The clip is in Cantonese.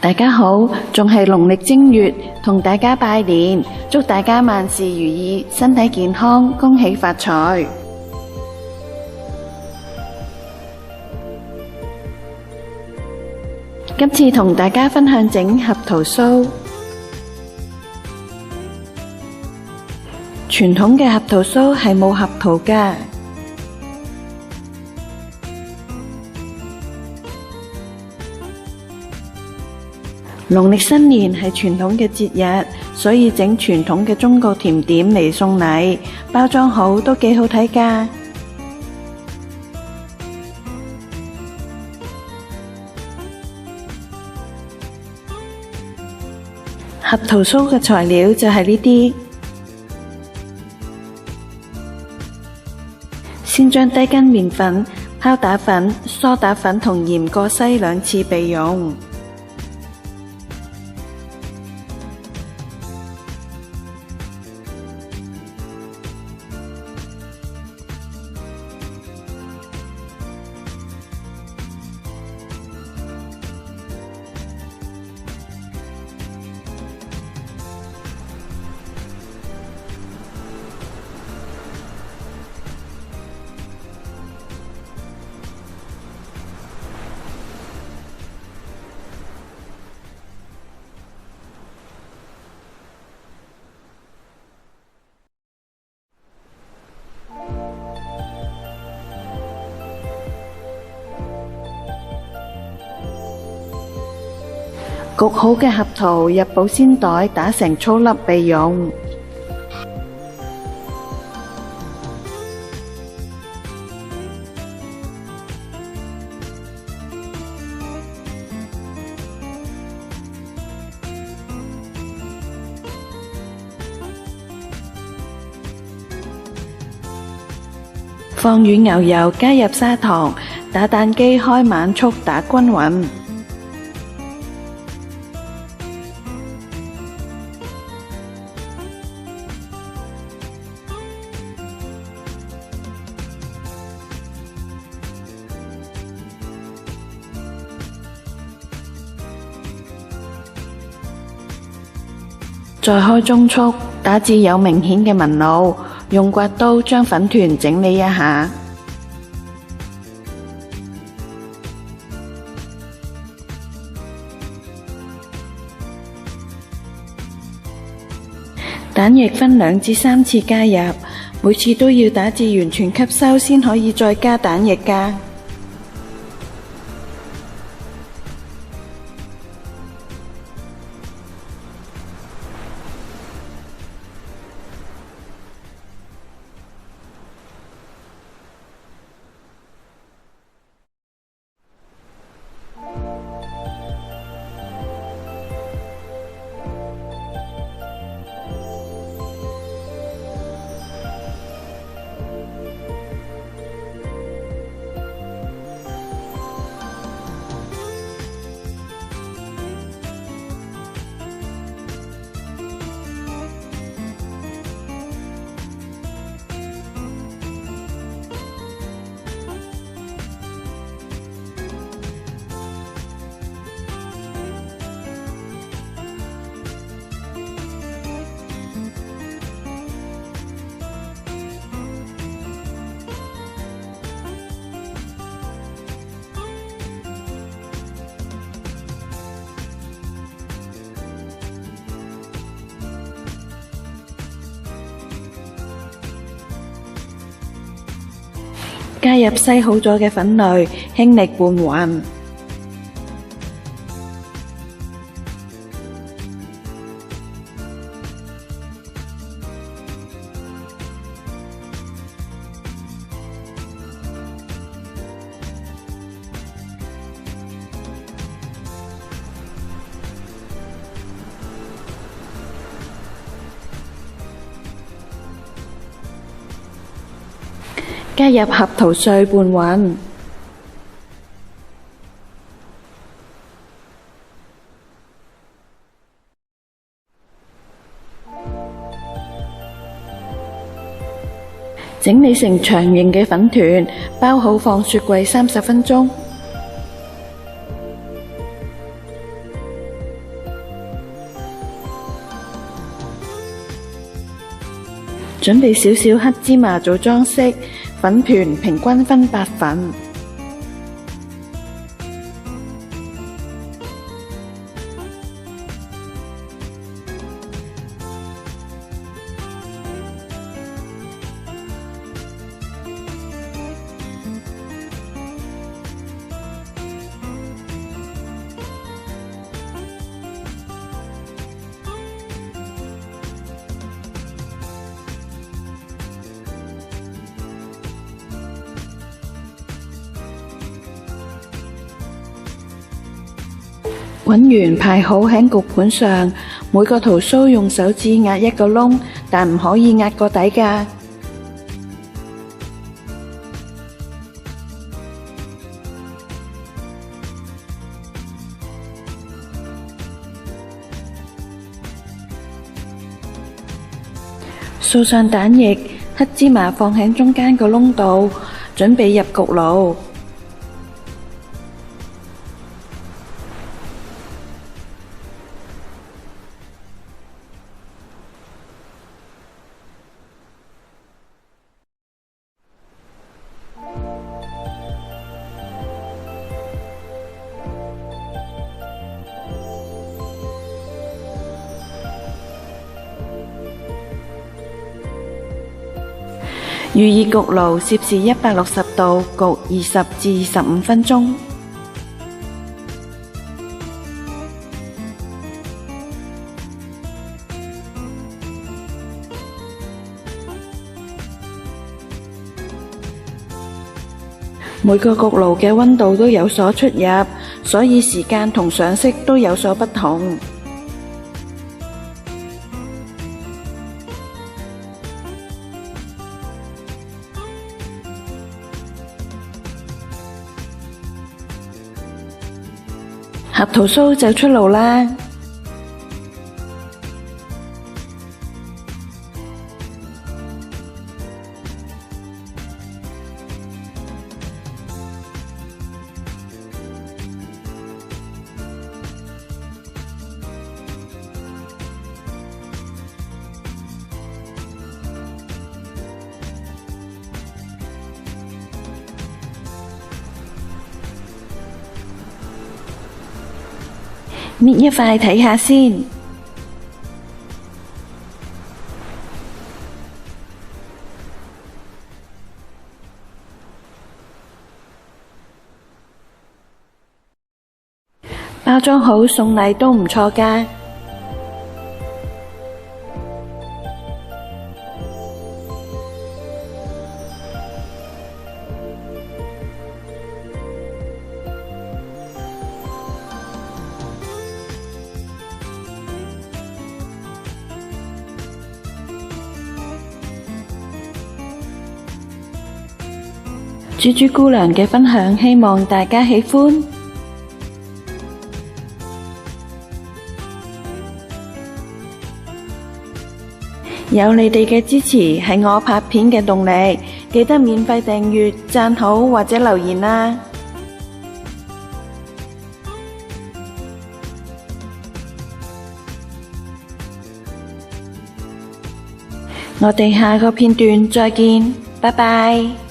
大家好，仲係農曆正月，同大家拜年，祝大家萬事如意，身體健康，恭喜發財。今次同大家分享整合桃酥。傳統嘅合桃酥係冇合桃㗎。農曆新年係傳統嘅節日，所以整傳統嘅中國甜點嚟送禮，包裝好都幾好睇㗎。合桃酥嘅材料就係呢啲，先將低筋麵粉、泡打粉、梳打粉同鹽過篩2次備用。焗好嘅合桃入保鮮袋，打成粗粒備用。放軟牛油，加入砂糖，打蛋機開慢速打均勻。再開中速，打至有明顯嘅紋路，用刮刀將粉團整理一下。蛋液分2至3次加入，每次都要打至完全吸收先可以再加蛋液㗎。加入篩好咗嘅粉類，輕力拌勻。加入合桃碎拌勻，整理成長形嘅粉團，包好放雪櫃30分鐘。準備少少黑芝麻做裝飾，粉團平均分8份。滾完排好喺焗盤上，每個桃酥用手指壓一個窿，但唔可以壓個底㗎。掃上蛋液，黑芝麻放喺中間個窿度，準備入焗爐。預熱焗爐攝氏160度，焗20至25分鐘。每個焗爐嘅溫度都有所出入，所以時間同上色都有所不同。核桃酥就出爐啦！搣一塊睇下先。包裝好送禮都唔錯㗎。豬豬姑娘嘅分享，希望大家喜歡。有你哋嘅支持係我拍片嘅動力，記得免費訂閱、讚好或者留言啦！我哋下個片段再見，拜拜。